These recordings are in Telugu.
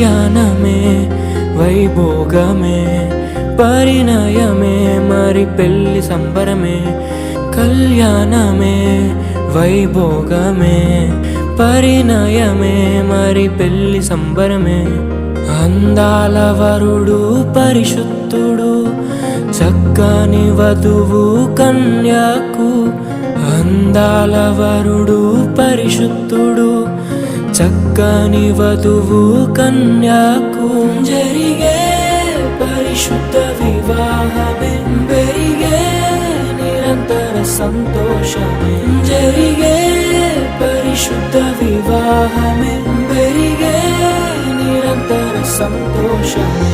కళ్యాణమే వైభోగమే పరిణయమే మరి పెళ్లి సంబరమే. కళ్యాణమే వైభోగమే పరిణయమే మరి పెళ్లి సంబరమే. అందాల వరుడు పరిశుద్ధుడు చక్కని వధువు కన్యకు. అందాల వరుడు పరిశుద్ధుడు చక్కని వధువు కన్యకు. జరిగే పరిశుద్ధ వివాహమే పెరిగే నిరంతర సంతోషమే. జరిగే పరిశుద్ధ వివాహమే పెరిగే నిరంతర సంతోషమే.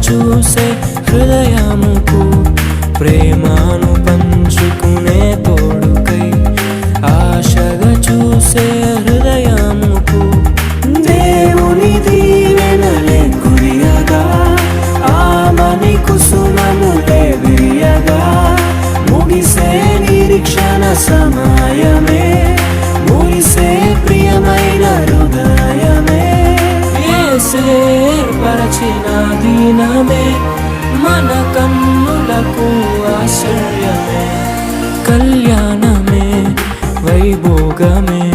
చూసే హృదయముకు ప్రేమను పంచుకునే తోడుకై ఆశగా చూసే హృదయముకు. దేవుని దీవెనలే కురియగా ఆమని కుసుమములే విరియగా ముగిసే నిరీక్షణ సమయమే ముగిసే ప్రియమైన హృదయమే. ఏర్పరచిన దీనమే మన కన్నులకు ఆశ్చర్యమే. కళ్యాణమే వైభోగమే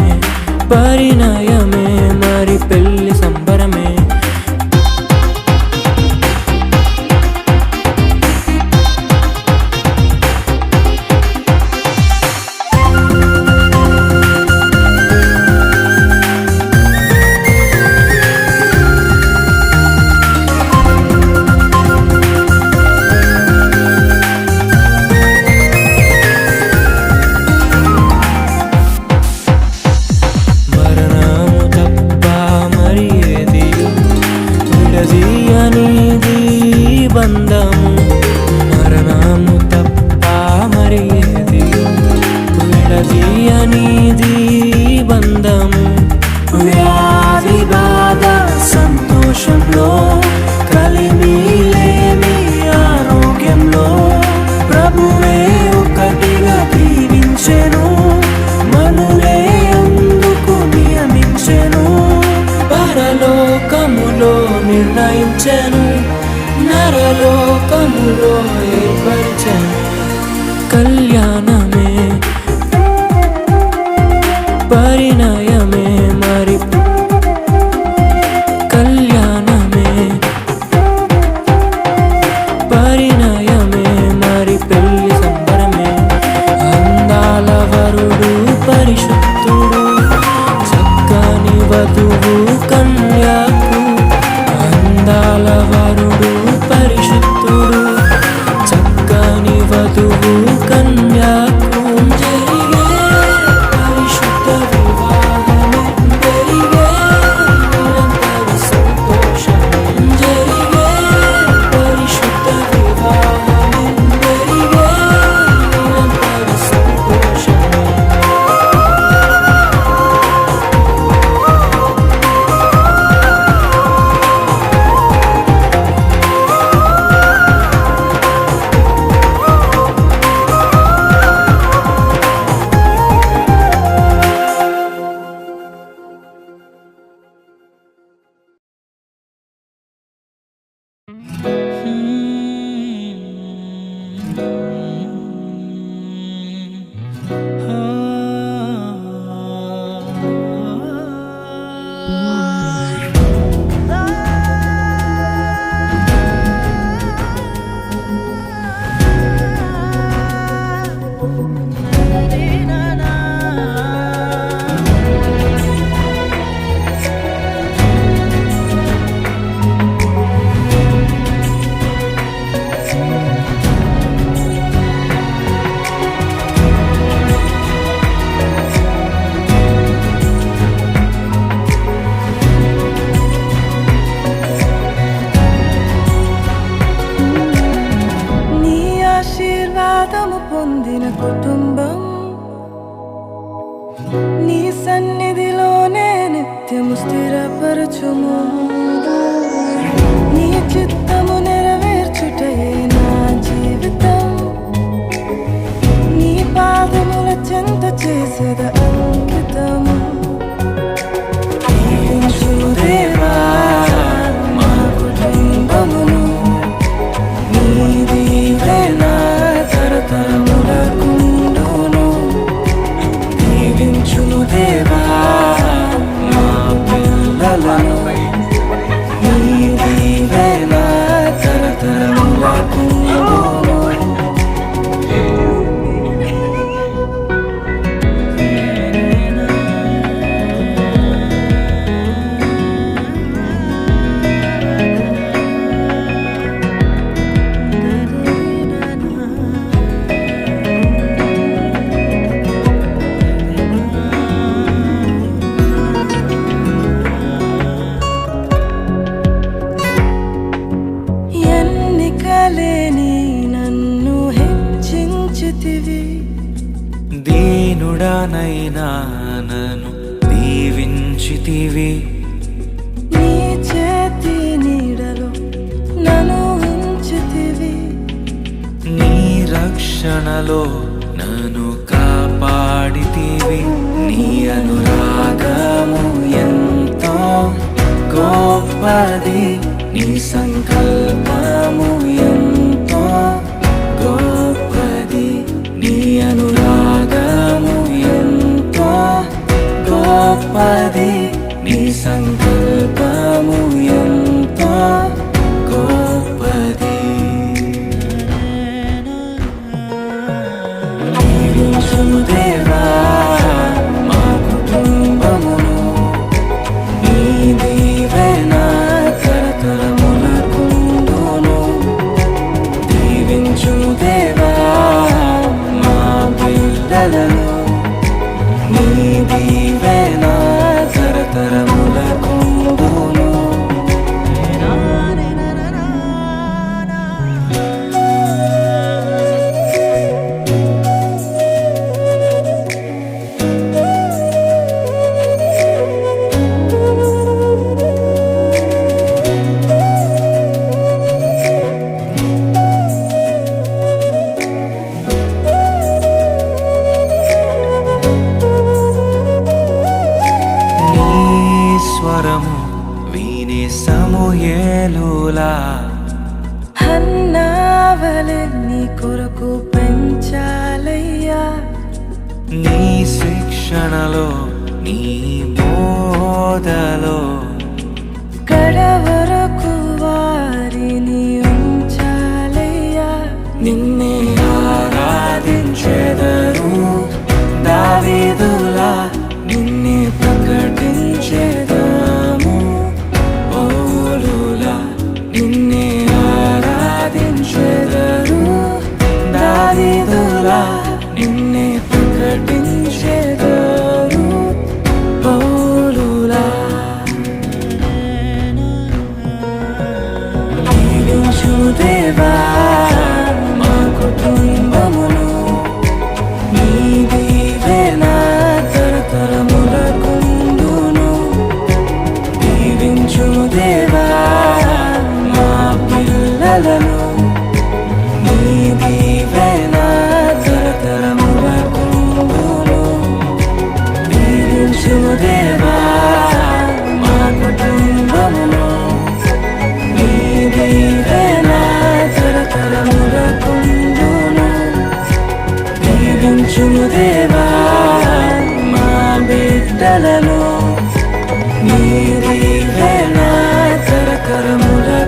పరిణయమే మరి పెళ్లి సంబరమే. బంధము మరణము తప్ప మరి ఏది విడదీయనిది బంధము. వ్యాధి బాధ సంతోషంలో కలిమి లేని ఆరోగ్యంలో ప్రభువే ఒకటిగా దీవించెను మనులే అందుకు నియమించెను. పరలోకములో నిర్ణయించెను నరలోకములో ఏర్పరిచెను. కళ్యాణమే పరిణయమే మరి కళ్యాణమే పరిణయమే మరి పెళ్లి సంబరమే. అందాల వరుడు పరిశుద్ధుడు చక్కని వధువు కన్యకు. అందాల వరుడు పరిశుద్ధుడు పొందిన కుటుంబం నీ సన్నిధిలోనే నిత్యము స్థిరపరచుము నీ చిత్తము నెరవేర్చుటయే నా జీవితం నీ పాదముల చెంత చేసేద అంకితము దీవించుము దేవా మా కుటుంబమును నీ దీవెన తరతరములకుండును దీవించుము దేవా మా పిల్లలను నీ దీవెన తరతరములకుండును ఎన్నికలేని నన్ను హెచ్చించితివి దీనుడనైనా నన్ను దీవించితివి నీ చేతి నీడలో నన్ను ఉంచితివి నీ రక్షణలో నన్ను కాపాడితివి నీ అనురాగము ఎంతో గొప్పది నీ సంకల్పము ఎంతో గొప్పది నీ అనురాగము ఎంతో గొప్పది నీ సంకల్పము ఎంతో గొప్పది దీవించుము దేవా మా కుటుంబమును నీ దీవెన తరతరములకుండును దీవించుము దేవా మా పిల్లలను నీ దీవెన తరతరములకుండును నీ స్వరము వినే సమూయేలులా హన్నావలె నీ కొరకు పెంచాలయ్యా నీ శిక్షణలో నీ బోధలో కడవరకు వారిని ఉంచాలయ్యా నిన్నే ఆరాధించెదరు దావీదులా నిన్నే ప్రకటించెదము పౌలులా నిన్నే ఆరాధించెదరు దావీదులా నిన్నే ప్రకటించెదరు పౌలులా దీవించుము దేవా మా కుటుంబమును నీ దీవెన తరతరములకుండును దీవించుము దేవా మా పిల్లలను నీ దీవెన తరతరములకుండును దీవించుము దేవా మా కుటుంబమును నీ దీవెన తరతరములకుండును దీవించుము దేవా మా బిడ్డలను నీ దీవెన తరతరములకుండును